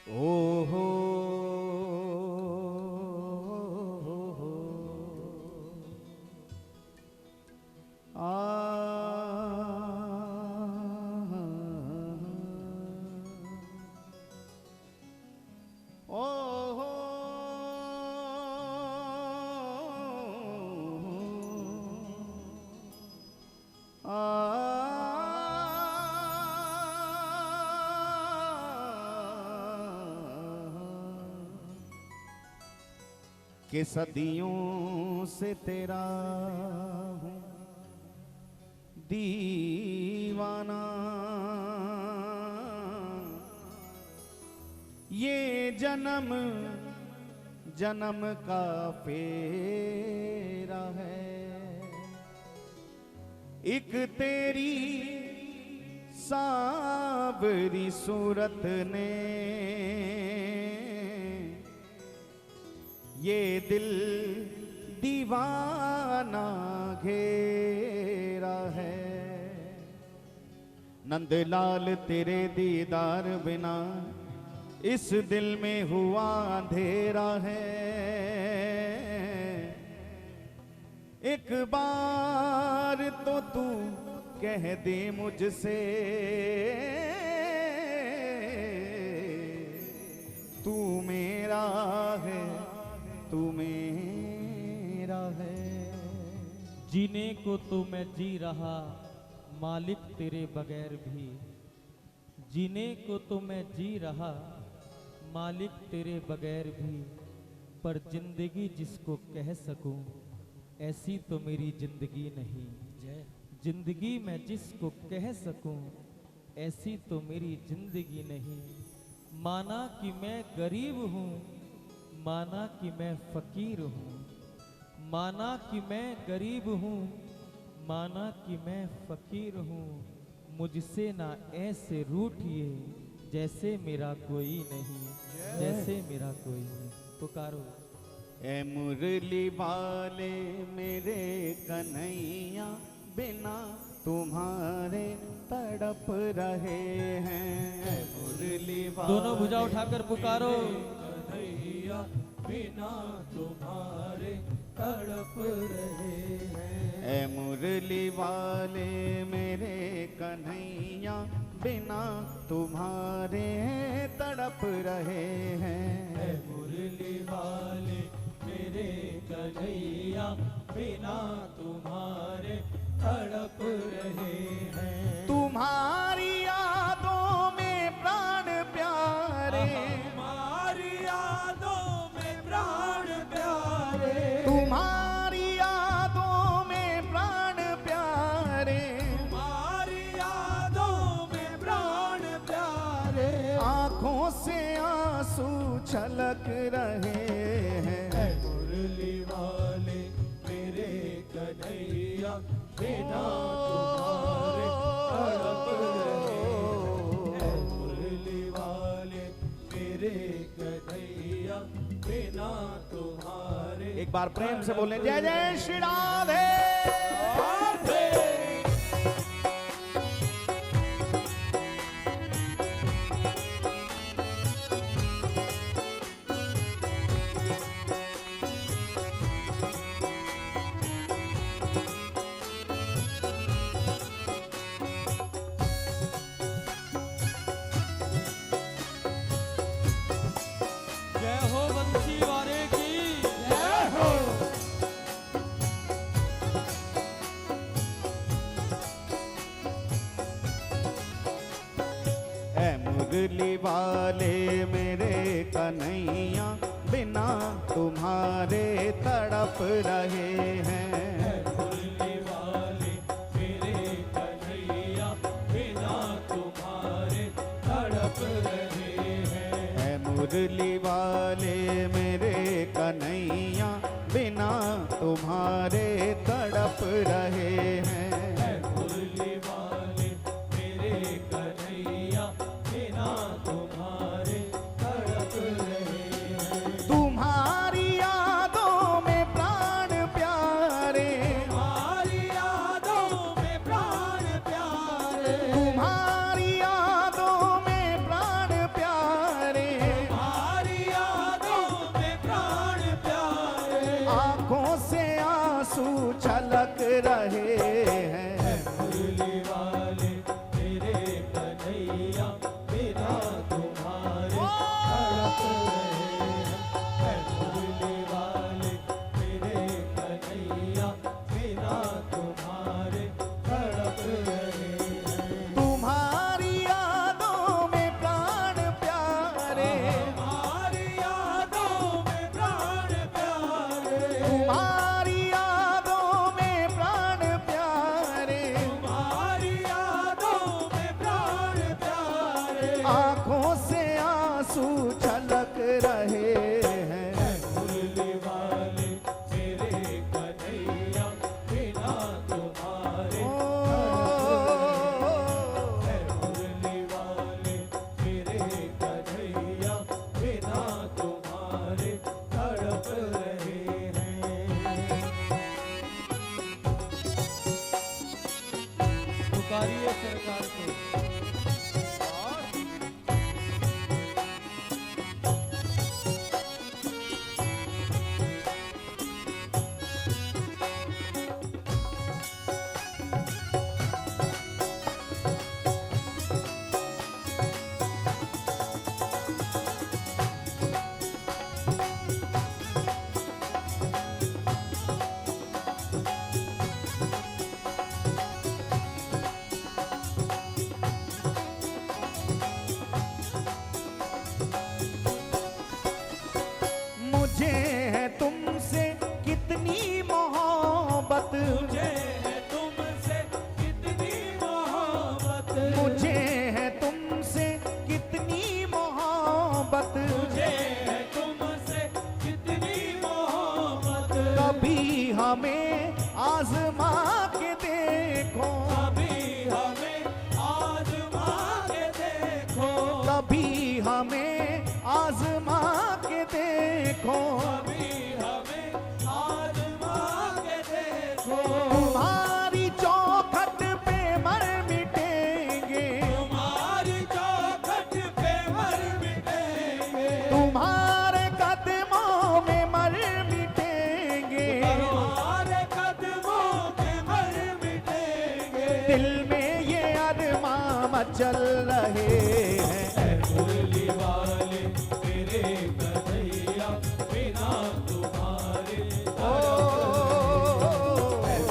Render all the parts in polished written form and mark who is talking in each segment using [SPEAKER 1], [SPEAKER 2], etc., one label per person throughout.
[SPEAKER 1] ओहो कि सदियों से तेरा हूँ दीवाना, ये जन्म जन्म का फेरा है। एक तेरी सावरी सूरत ने ये दिल दीवाना घेरा है। नंदलाल तेरे दीदार बिना इस दिल में हुआ अंधेरा है। एक बार तो तू कह दे मुझसे तू मेरा है, तू मेरा है।
[SPEAKER 2] जीने को तो मैं जी रहा मालिक तेरे बगैर भी, जीने को तो मैं जी रहा मालिक तेरे बगैर भी, पर जिंदगी जिसको कह सकूं ऐसी तो मेरी जिंदगी नहीं। जिंदगी मैं जिसको कह सकूं ऐसी तो मेरी जिंदगी नहीं। माना कि मैं गरीब हूँ, माना कि मैं फकीर हूँ, माना कि मैं गरीब हूँ, माना कि मैं फकीर हूँ, मुझसे ना ऐसे रूठिए जैसे मेरा कोई नहीं, जैसे मेरा कोई नहीं। पुकारो
[SPEAKER 1] ए मुरली वाले मेरे कन्हैया बिना तुम्हारे तड़प रहे हैं। मुरली वाले
[SPEAKER 2] दोनों भुजा उठाकर पुकारो
[SPEAKER 3] कन्हैया बिना तुम्हारे तड़प रहे हैं।
[SPEAKER 1] ए मुरली वाले मेरे कन्हैया बिना तुम्हारे तड़प रहे हैं।
[SPEAKER 3] मुरली वाले मेरे कन्हैया बिना तुम्हारे तड़प रहे हैं।
[SPEAKER 1] तुम्हारी यादों में प्राण प्यारे,
[SPEAKER 3] हमारी यादों में प्राण प्यारे,
[SPEAKER 1] तुम्हारी यादों में प्राण प्यारे,
[SPEAKER 3] हमारी यादों में प्राण प्यारे।
[SPEAKER 1] आंखों से आंसू छलक रहे हैं।
[SPEAKER 3] मुरली वाले मेरे कन्हैया बिना तुम्हारे तड़प रहे हैं। मुरली वाले मेरे कन्हैया बिना तुम्हारे।
[SPEAKER 1] एक बार प्रेम से बोलें जय जय श्री राधे।
[SPEAKER 2] जय हो बंसी वारे की
[SPEAKER 3] जय हो।
[SPEAKER 1] ऐ मुरली वाले मेरे कन्हैया बिना तुम्हारे तड़प रहे हैं।
[SPEAKER 3] मुरली वाले मेरे कन्हैया बिना तुम्हारे तड़प रहे हैं।
[SPEAKER 1] ऐ मुरली वाले मेरे कन्हैया बिना तुम्हारे तड़प रहे हैं।
[SPEAKER 3] मुरली वाले मेरे कन्हैया बिना तुम्हारे तड़प रहे हैं।
[SPEAKER 1] तुम्हारी यादों में प्राण प्यारे,
[SPEAKER 3] हमारी यादों में प्राण प्यारे,
[SPEAKER 1] तुम्हारी यादों में प्राण प्यारे, रहे हैं।
[SPEAKER 3] मुरली वाले मेरे कन्हैया बिना तुम्हारे तड़प रहे हैं। मुरली वाले मेरे कन्हैया बिना तुम्हारे तड़प रहे हैं।
[SPEAKER 1] तुम्हारी यादों में प्राण प्यारे,
[SPEAKER 3] हमारी यादों में प्राण प्यारे,
[SPEAKER 1] तुम्हारी यादों में प्राण प्यारे,
[SPEAKER 3] हमारी यादों में प्राण प्यारे।
[SPEAKER 1] आंखों से आंसू छलक रहे हैं।
[SPEAKER 3] मुरली वाले मेरे कन्हैया बिना तुम्हारे मुरली वाले मेरे कन्हैया बिना तुम्हारे तड़प रहे हैं।
[SPEAKER 2] पुकारिए सरकार को।
[SPEAKER 1] मुझे है तुमसे कितनी मोहब्बत,
[SPEAKER 3] मुझे है तुमसे कितनी मोहब्बत,
[SPEAKER 1] मुझे है तुमसे कितनी मोहब्बत।
[SPEAKER 3] मुझे है तुमसे कितनी मोहब्बत।
[SPEAKER 1] कभी हमें आजमा के देखो,
[SPEAKER 3] कभी हमें आजमा के देखो,
[SPEAKER 1] कभी हमें आजमा के देखो।
[SPEAKER 3] कभी हमें आजमा के देखो।
[SPEAKER 1] तुम्हारी चौखट पे मर मिटेंगे,
[SPEAKER 3] तुम्हारी चौखट पे मर मिटेंगे,
[SPEAKER 1] तुम्हारे कदमों में मर मिटेंगे।
[SPEAKER 3] तुम्हारे कदमों पे मर मिटेंगे।
[SPEAKER 1] दिल में ये अरमां मचल रहे हैं।
[SPEAKER 3] मुरली वाले मेरे कन्हैया बिना तुम्हारे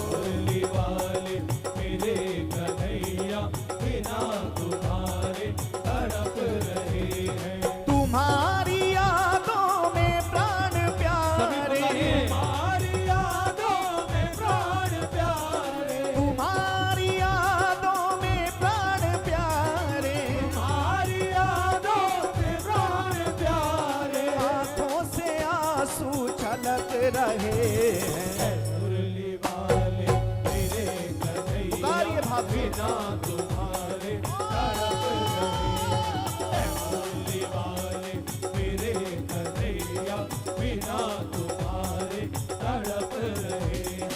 [SPEAKER 3] मुरली वाले मेरे कन्हैया बिना तुम्हारे तड़प रहे हैं।
[SPEAKER 1] तुम्हारी यादों में प्राण प्यारे,
[SPEAKER 3] हमारी यादों में प्राण प्यारे,
[SPEAKER 1] तुम्हारी यादों में प्राण प्यारे।
[SPEAKER 3] हमारी यादों में प्राण प्यारे।
[SPEAKER 1] आंखों से आंसू छलक रहे हैं।
[SPEAKER 3] मुरली वाले मेरे कन्हैया
[SPEAKER 1] पुकारिए भाभी।
[SPEAKER 3] बिना तुम्हारे तड़प रहे हैं। मुरली वाले मेरे कन्हैया बिना तुम्हारे तड़प रहे हैं।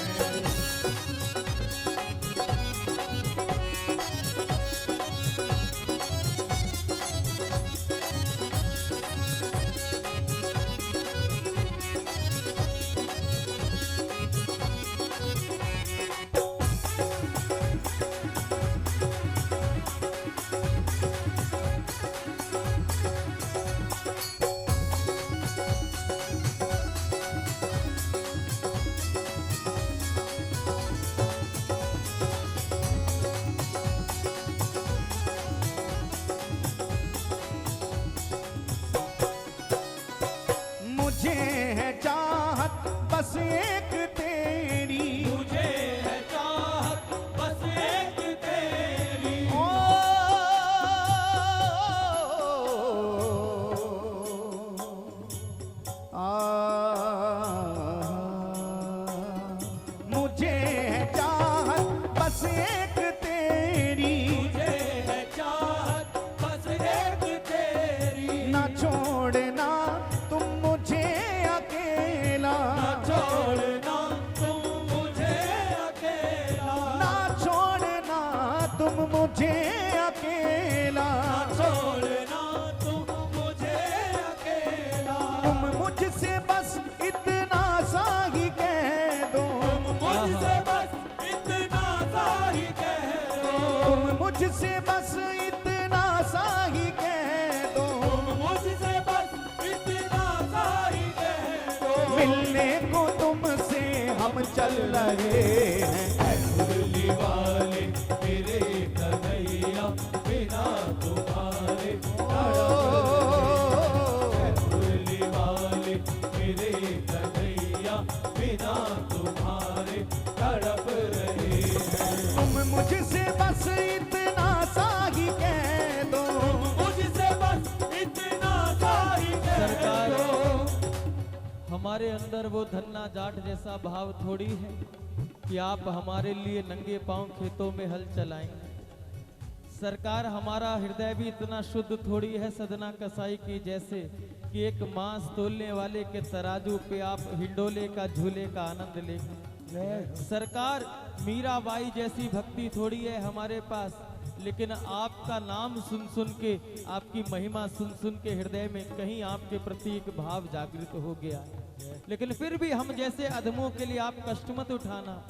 [SPEAKER 1] मुझे है चाहत बस एक तेरी,
[SPEAKER 3] मुझे है चाहत बस एक तेरी।
[SPEAKER 1] ओ मुझे है चाहत बस एक तेरी।
[SPEAKER 3] मुझे है चाहत बस एक तेरी।
[SPEAKER 1] ना छोड़ना तुम मुझे अकेला,
[SPEAKER 3] ना छोड़ना तुम मुझे अकेला।
[SPEAKER 1] ना छोड़ना तुम मुझे अकेला।
[SPEAKER 3] ना छोड़ना तुम मुझे अकेला।
[SPEAKER 1] तुम मुझसे बस इतना सा ही कह दो,
[SPEAKER 3] तुम मुझसे बस
[SPEAKER 1] हम चल रहे हैं।
[SPEAKER 3] मुरली वाले मेरे कन्हैया बिना तुम्हारे मुरली वाले मेरे कन्हैया बिना तुम्हारे तड़प रहे हैं।
[SPEAKER 1] तुम मुझसे बस इतना सा ही कह दो,
[SPEAKER 3] मुझसे बस इतना सा ही कह
[SPEAKER 2] सरकार,
[SPEAKER 3] दो।
[SPEAKER 2] हमारे अंदर वो धन्ना जाट जैसा भाव थोड़ी है कि आप हमारे लिए नंगे पांव खेतों में हल चलाएंगे। सरकार, हमारा हृदय भी इतना शुद्ध थोड़ी है सदना कसाई की जैसे कि एक मांस तोलने वाले के तराजू पे आप हिंडोले का झूले का आनंद लेंगे। सरकार, मीराबाई जैसी भक्ति थोड़ी है हमारे पास, लेकिन आपका नाम सुन सुन के, आपकी महिमा सुन सुन के हृदय में कहीं आपके प्रति एक भाव जागृत हो गया। लेकिन फिर भी हम जैसे अधमों के लिए आप कष्ट मत उठाना,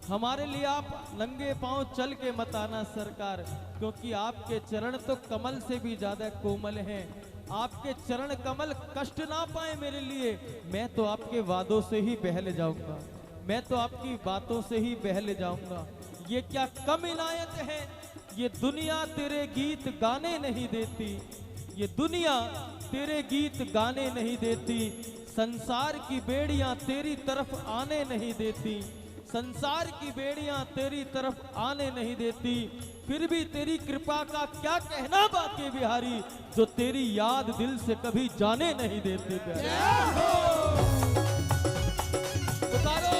[SPEAKER 2] हमारे लिए आप नंगे पांव चल के मत आना सरकार, क्योंकि आपके चरण तो कमल से भी ज्यादा कोमल हैं। आपके चरण कमल कष्ट ना पाए मेरे लिए, मैं तो आपके वादों से ही बहल जाऊंगा, मैं तो आपकी बातों से ही बहल जाऊंगा। ये क्या कम इनायत है, ये दुनिया तेरे गीत गाने नहीं देती, ये दुनिया तेरे गीत गाने नहीं देती। संसार की बेड़ियां तेरी तरफ आने नहीं देती, संसार की बेड़ियां तेरी तरफ आने नहीं देती। फिर भी तेरी कृपा का क्या कहना बाके बिहारी, जो तेरी याद दिल से कभी जाने नहीं देते प्यारे। पुकारो।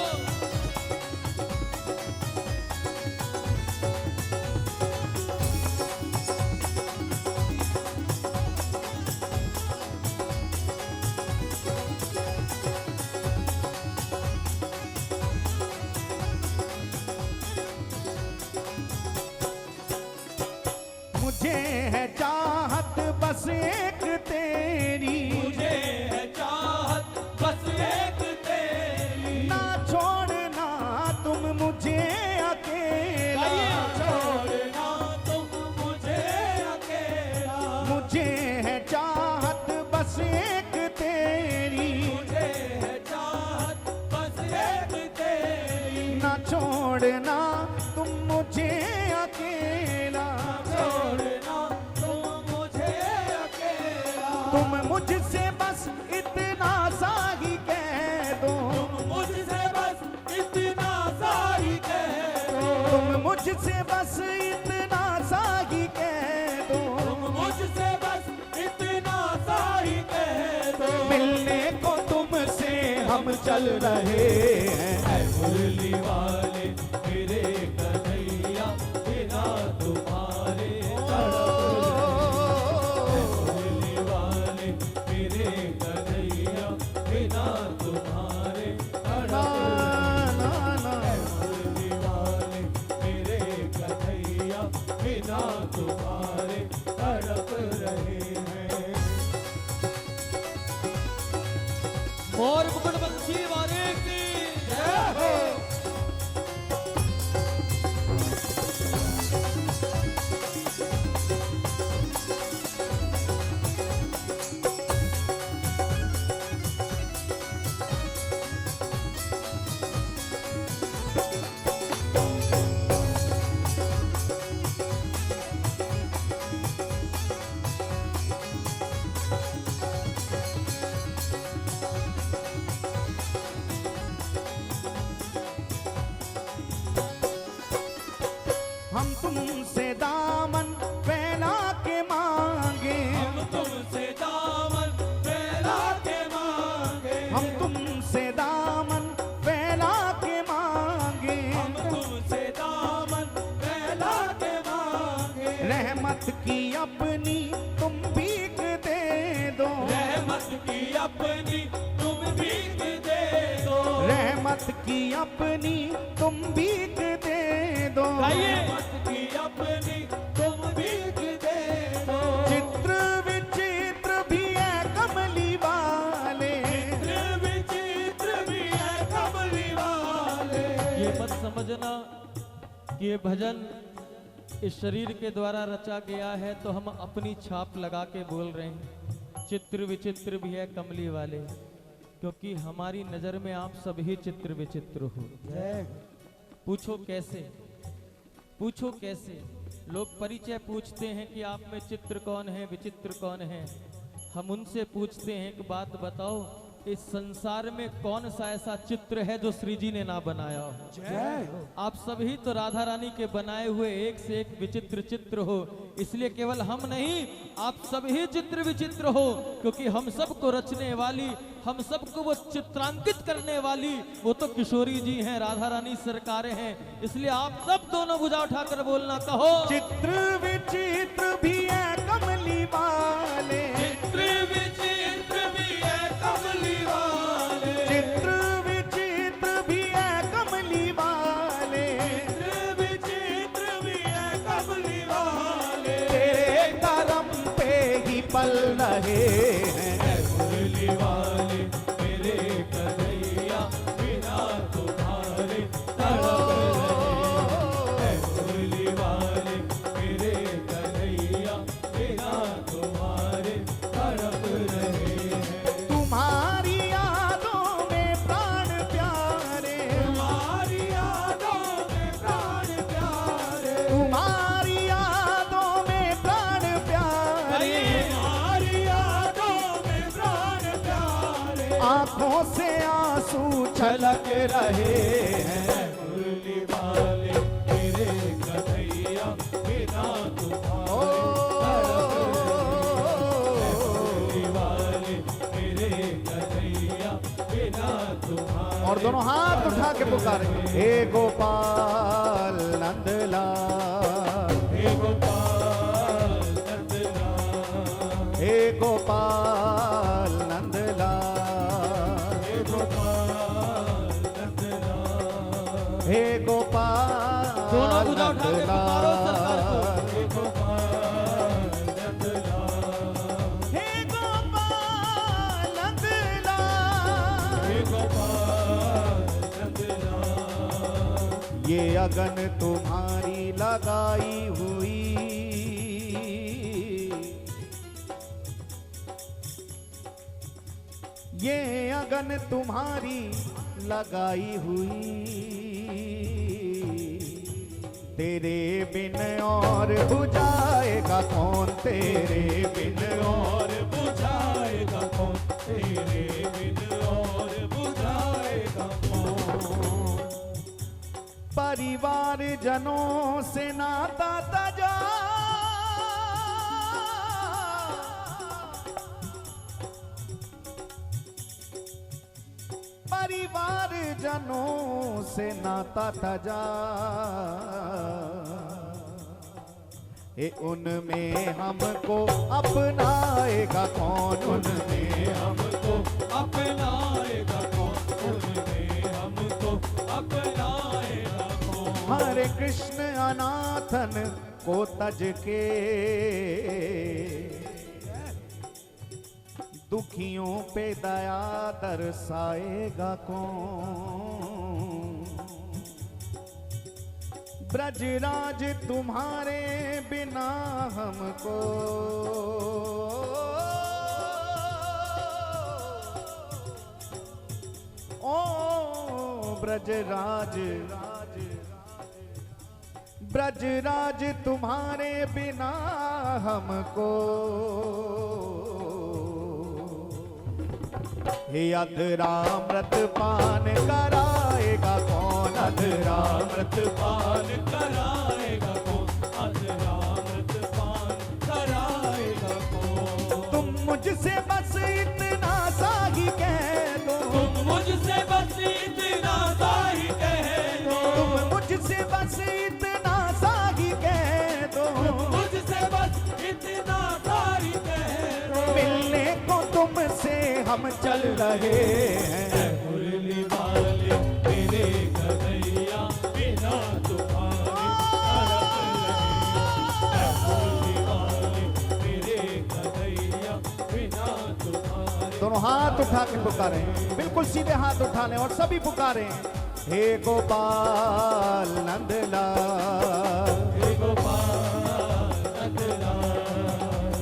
[SPEAKER 1] मुझे है चाहत बस एक तेरी,
[SPEAKER 3] मुझे है चाहत बस एक तेरी,
[SPEAKER 1] ना छोड़ना तुम मुझे अकेला,
[SPEAKER 3] छोड़ना तुम मुझे अकेला।
[SPEAKER 1] मुझे है चाहत बस एक तेरी,
[SPEAKER 3] मुझे है चाहत बस एक तेरी,
[SPEAKER 1] ना छोड़ना तुम मुझे अकेला,
[SPEAKER 3] छोड़ना तुम मुझे अकेला।
[SPEAKER 1] तुम मुझसे बस इतना सा ही कह दो,
[SPEAKER 3] तुम मुझसे बस इतना सा ही कह दो,
[SPEAKER 1] तुम मुझसे बस इतना सा ही कह दो,
[SPEAKER 3] तुम मुझसे बस इतना सा ही कह दो।
[SPEAKER 1] मिलने को तुमसे हम चल रहे हैं।
[SPEAKER 3] ऐ मुरली वाले मेरे कन्हैया बिना तुम्हारे मुरली वाले मेरे कन्हैया बिना तुम्हारे
[SPEAKER 1] ना, ना, ना।
[SPEAKER 3] मुरली वाले मेरे कन्हैया बिना तुम्हारे तड़प रहे हैं।
[SPEAKER 2] मोर मुकुट बंसी वाले की जय हो।
[SPEAKER 1] हम तुमसे दामन फैला के मांगे,
[SPEAKER 3] हम तुमसे दामन फैला के मांगे,
[SPEAKER 1] हम तुमसे दामन फैला के मांगे,
[SPEAKER 3] हम तुमसे दामन फैला के मांगे।
[SPEAKER 1] रहमत की अपनी तुम भीख दे दो,
[SPEAKER 3] रहमत की अपनी तुम भीख दे दो,
[SPEAKER 1] रहमत की अपनी तुम भीख दे दो।
[SPEAKER 3] रहमत की अपनी तुम भीख दे दो।
[SPEAKER 1] चित्र विचित्र भी है कमली वाले,
[SPEAKER 3] चित्र विचित्र भी है कमली वाले।
[SPEAKER 2] ये मत समझना कि ये भजन इस शरीर के द्वारा रचा गया है तो हम अपनी छाप लगा के बोल रहे हैं। चित्र विचित्र भी है कमली वाले, क्योंकि हमारी नजर में आप सभी चित्र विचित्र हो। पूछो कैसे, पूछो कैसे। लोग परिचय पूछते हैं कि आप में चित्र कौन है, विचित्र कौन है। हम उनसे पूछते हैं कि बात बताओ, इस संसार में कौन सा ऐसा चित्र है जो श्री जी ने ना बनाया हो। आप सभी तो राधा रानी के बनाए हुए एक से एक विचित्र चित्र हो, इसलिए केवल हम नहीं, आप सभी चित्र विचित्र हो, क्योंकि हम सबको रचने वाली, हम सबको वो चित्रांकित करने वाली वो तो किशोरी जी हैं, राधा रानी सरकारें हैं। इसलिए आप सब दोनों भुजा उठाकर बोलना, कहो
[SPEAKER 1] चित्र विचित्र भी है कमली वाले,
[SPEAKER 3] चित्र विचित्र भी है कमली वाले,
[SPEAKER 1] चित्र विचित्र भी है कमली वाले,
[SPEAKER 3] चित्र विचित्र भी है कमली वाले।
[SPEAKER 1] तेरे करम पे ही पल रहे हैं।
[SPEAKER 3] मुरली वाले मेरे कन्हैया, बिना तुम्हारे तड़प रहे। मुरली वाले मेरे कन्हैया, बिना तुम्हारे तड़प रहे हैं।
[SPEAKER 1] तुम्हारी यादों में प्राण प्यारे,
[SPEAKER 3] तुम्हारी यादों में प्राण प्यारे,
[SPEAKER 1] तुम्हारी यादों में प्राण प्यारे,
[SPEAKER 3] तुम्हारी यादों में प्राण प्यारे।
[SPEAKER 1] आंखों से आंसू छलक रहे हैं।
[SPEAKER 3] मुरली वाले मेरे कन्हैया, बिना तुम्हारे मुरली वाले मेरे कन्हैया, बिना तुम्हारे।
[SPEAKER 1] और दोनों हाथ उठा के पुकारे, हे गोपाल नंदलाल,
[SPEAKER 3] हे गोपाल नंदलाल,
[SPEAKER 1] हे गोपाल नंदलाल,
[SPEAKER 3] हे गोपाल नंदलाल,
[SPEAKER 1] हे गोपाल
[SPEAKER 2] दोनों भुजा उठा के पुकारो सरकार को।
[SPEAKER 1] नंदलाल,
[SPEAKER 3] हे गोपाल नंदलाल,
[SPEAKER 1] हे गोपाल नंदलाल।
[SPEAKER 3] हे गोपाल नंदलाल।
[SPEAKER 1] ये अगन तुम्हारी लगाई हुई, ये अगन तुम्हारी लगाई हुई, तेरे बिन और बुझाएगा कौन, तेरे बिन और
[SPEAKER 3] और बुझाएगा कौन, तेरे बिन और बुझाएगा कौन।
[SPEAKER 1] परिवार जनों से नाता तजा, परिवार जनों से नाता तजा, ए उनमें हमको अपनाएगा कौन, उनमें
[SPEAKER 3] हमको अपनाएगा कौन, उनमें हमको अपनाएगा कौन।
[SPEAKER 1] हरे कृष्ण अनाथन को तज के, दुखियों पे दया दर्शाएगा कौन। ब्रजराज तुम्हारे बिना हमको, ओ ब्रजराज, ब्रजराज तुम्हारे बिना हमको, हे अधरामृत पान कराएगा कौन, अधरामृत
[SPEAKER 3] पान कराएगा कौन, अधरामृत पान कराएगा कौन।
[SPEAKER 1] तुम मुझसे बस इतना सा ही कह दो,
[SPEAKER 3] तुम मुझसे बस इतना सा ही कह दो,
[SPEAKER 1] तुम मुझसे बस इतना सा ही कह दो,
[SPEAKER 3] मुझसे बस इतना सा ही कह दो।
[SPEAKER 1] मिलने को तुमसे हम चल रहे हैं।
[SPEAKER 3] मुरली वाले मेरे कन्हैया, बिना तुम्हारे तड़प रहे। मुरली वाले मेरे कन्हैया, बिना तुम्हारे।
[SPEAKER 1] दोनों हाथ उठा के पुकारे, बिल्कुल सीधे हाथ उठा लें और सभी पुकारे, हे गोपाल नंदलाल,
[SPEAKER 3] हे गोपाल नंदलाल,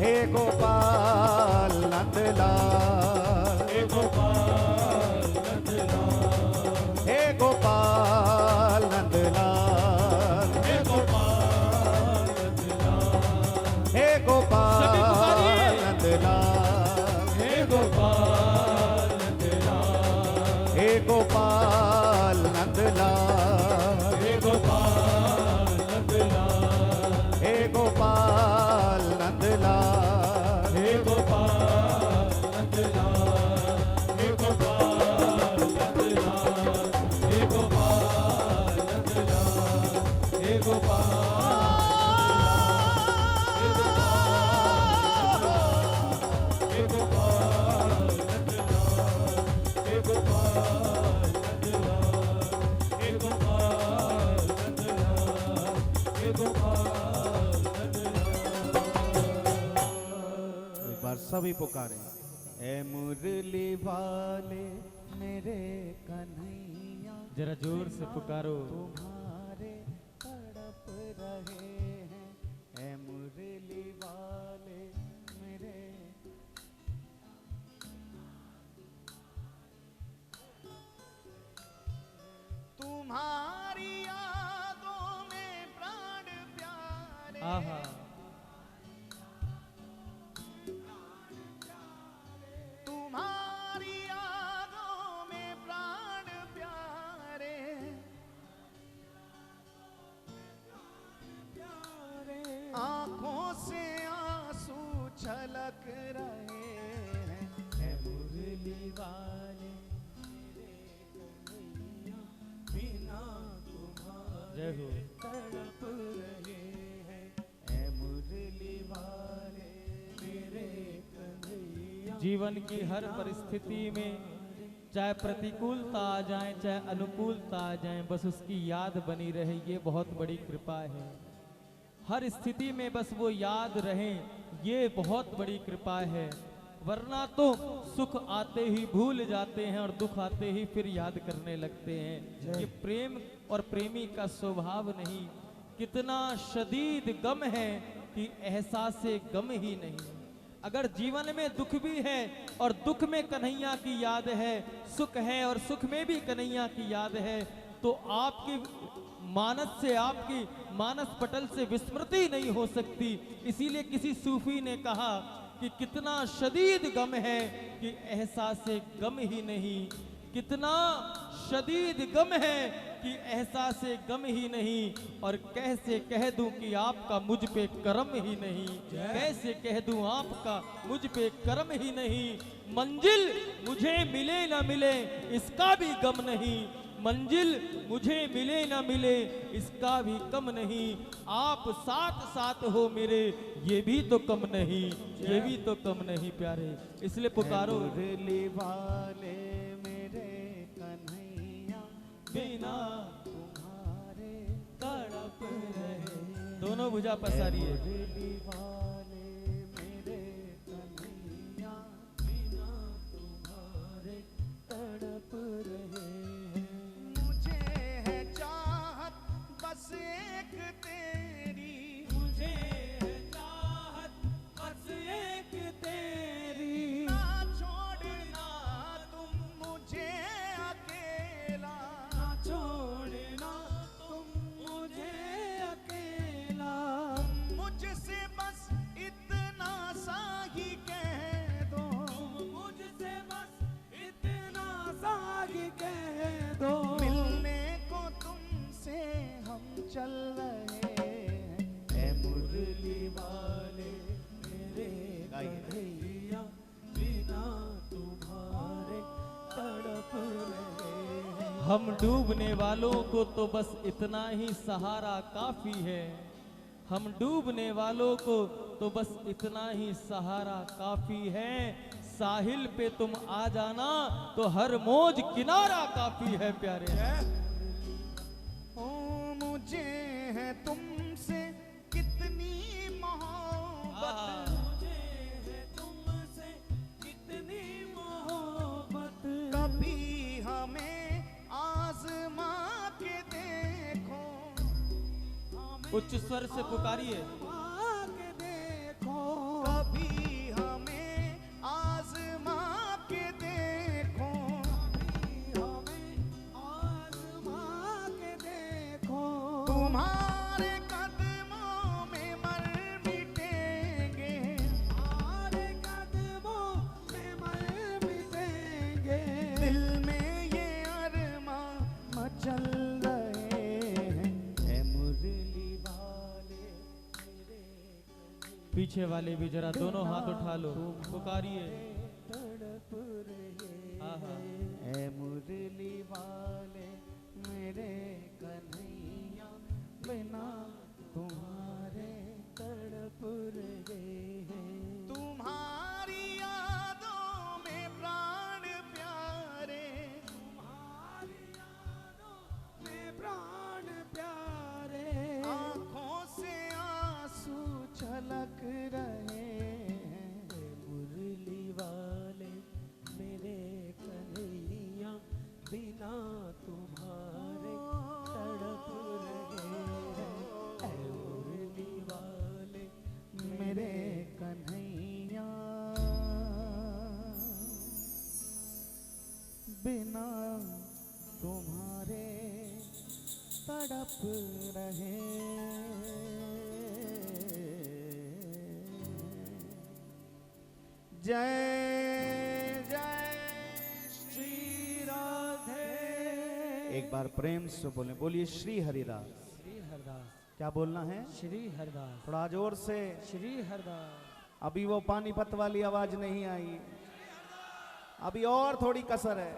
[SPEAKER 1] हे गोपाल नंदलाल,
[SPEAKER 3] हे गोपाल गोपाल नंदलाल,
[SPEAKER 1] हे गोपाल नंदलाल,
[SPEAKER 3] हे गोपाल नंदलाल,
[SPEAKER 1] हे गोपाल नंदलाल,
[SPEAKER 3] हे गोपाल नंदलाल, हे गोपाल नंदलाल, हे गोपाल नंदलाल, हे गोपाल
[SPEAKER 1] एक बार सभी पुकारे, ए मुरली वाले मेरे कन्हैया,
[SPEAKER 2] जरा जोर से पुकारो।
[SPEAKER 1] तुम्हारे तड़प रहे हैं, ए मुरली वाले मेरे। तुम्हारी यादों में प्राण प्यारे,
[SPEAKER 2] आहा,
[SPEAKER 1] तुम्हारी यादों में प्राण प्यारे, आंखों से आंसू छलक रहे हैं, ए मुरली वाले बिना तुम्हारे
[SPEAKER 2] जय हो।
[SPEAKER 1] तड़प रहे हैं, ए मुरली वाले मेरे कन्हैया।
[SPEAKER 2] जीवन की हर परिस्थिति में चाहे प्रतिकूलता आ जाए चाहे अनुकूलता आ जाए, बस उसकी याद बनी रहे, ये बहुत बड़ी कृपा है। हर स्थिति में बस वो याद रहे, ये बहुत बड़ी कृपा है। वरना तो सुख आते ही भूल जाते हैं और दुख आते ही फिर याद करने लगते हैं। ये प्रेम और प्रेमी का स्वभाव नहीं। कितना शदीद गम है कि एहसास गम ही नहीं। अगर जीवन में दुख भी है और दुख में कन्हैया की याद है, सुख है और सुख में भी कन्हैया की याद है, तो आपकी मानस से, आपकी मानस पटल से विस्मृति नहीं हो सकती। इसीलिए किसी सूफी ने कहा कि कितना शदीद गम है कि एहसास गम ही नहीं। कितना शदीद गम है कि एहसास गम ही नहीं। और कैसे कह दूं कि आपका मुझ पे करम ही नहीं। कैसे कह दूं आपका मुझ पे करम ही नहीं। मंजिल मुझे मिले ना मिले इसका भी गम नहीं। मंजिल मुझे मिले ना मिले इसका भी कम नहीं। आप साथ साथ हो मेरे ये भी तो कम नहीं, ये भी तो कम नहीं प्यारे। इसलिए पुकारो,
[SPEAKER 1] मुरली वाले मेरे कन्हैया
[SPEAKER 2] बिना
[SPEAKER 1] तुम्हारे
[SPEAKER 2] तड़प रहे। दोनों भुजा पसारिए।
[SPEAKER 1] मुरली वाले मेरे कन्हैया बिना तुम्हारे तड़प रहे हैं। मुझे है चाहत बस एक तेरी,
[SPEAKER 3] मुझे है चाहत बस एक तेरी,
[SPEAKER 1] ना छोड़ना तुम मुझे अकेला,
[SPEAKER 3] ना छोड़ना तुम मुझे अकेला।
[SPEAKER 1] मुझसे बस इतना सा ही कह दो,
[SPEAKER 3] मुझसे बस इतना सा ही कह दो,
[SPEAKER 1] मिलने को तुमसे हम चल रहे हैं। ऐ मुरली वाले मेरे कन्हैया बिना तुम्हारे तड़प रहे हैं।
[SPEAKER 2] हम डूबने वालों को तो बस इतना ही सहारा काफी है। हम डूबने वालों को तो बस इतना ही सहारा काफी है। साहिल पे तुम आ जाना तो हर मौज किनारा काफी है प्यारे।
[SPEAKER 1] ओ मुझे है तुमसे कितनी मोहब्बत,
[SPEAKER 3] मुझे है तुमसे कितनी मोहब्बत,
[SPEAKER 1] कभी हमें आजमा के देखो,
[SPEAKER 2] उच्च स्वर से पुकारिए।
[SPEAKER 3] आके देखो,
[SPEAKER 1] कभी हमें आजमा के देखो,
[SPEAKER 3] हमें आजमा के देखो,
[SPEAKER 1] तुम्हारे कदमों में मर मिटेंगे,
[SPEAKER 3] हमारे कदमों में मर
[SPEAKER 2] पीछे वाले भी जरा दोनों हाथ उठा लो, पुकारिए।
[SPEAKER 1] तड़प रहे
[SPEAKER 2] हाँ हाँ।
[SPEAKER 1] ऐ मुरली वाले मेरे कन्हैया, बिना तुम्हारे तड़प रहे हैं। तुम्हारी यादों में प्राण प्यारे, तुम्हारी यादों में प्राण प्यारे, आंखों से आंसू छलक रहे हैं। मुरली वाले मेरे कन्हैया, बिना तुम्हारे तड़प रहे हैं। ऐ मुरली वाले मेरे कन्हैया, बिना तुम्हारे तड़प रहे। जय जय श्री राधे। एक बार प्रेम से बोले, बोलिए श्री हरिदास।
[SPEAKER 2] श्री हरदास।
[SPEAKER 1] क्या बोलना है?
[SPEAKER 2] श्री हरदास।
[SPEAKER 1] थोड़ा जोर से।
[SPEAKER 2] श्री हरदास।
[SPEAKER 1] अभी वो पानीपत वाली आवाज नहीं आई, अभी और थोड़ी कसर है।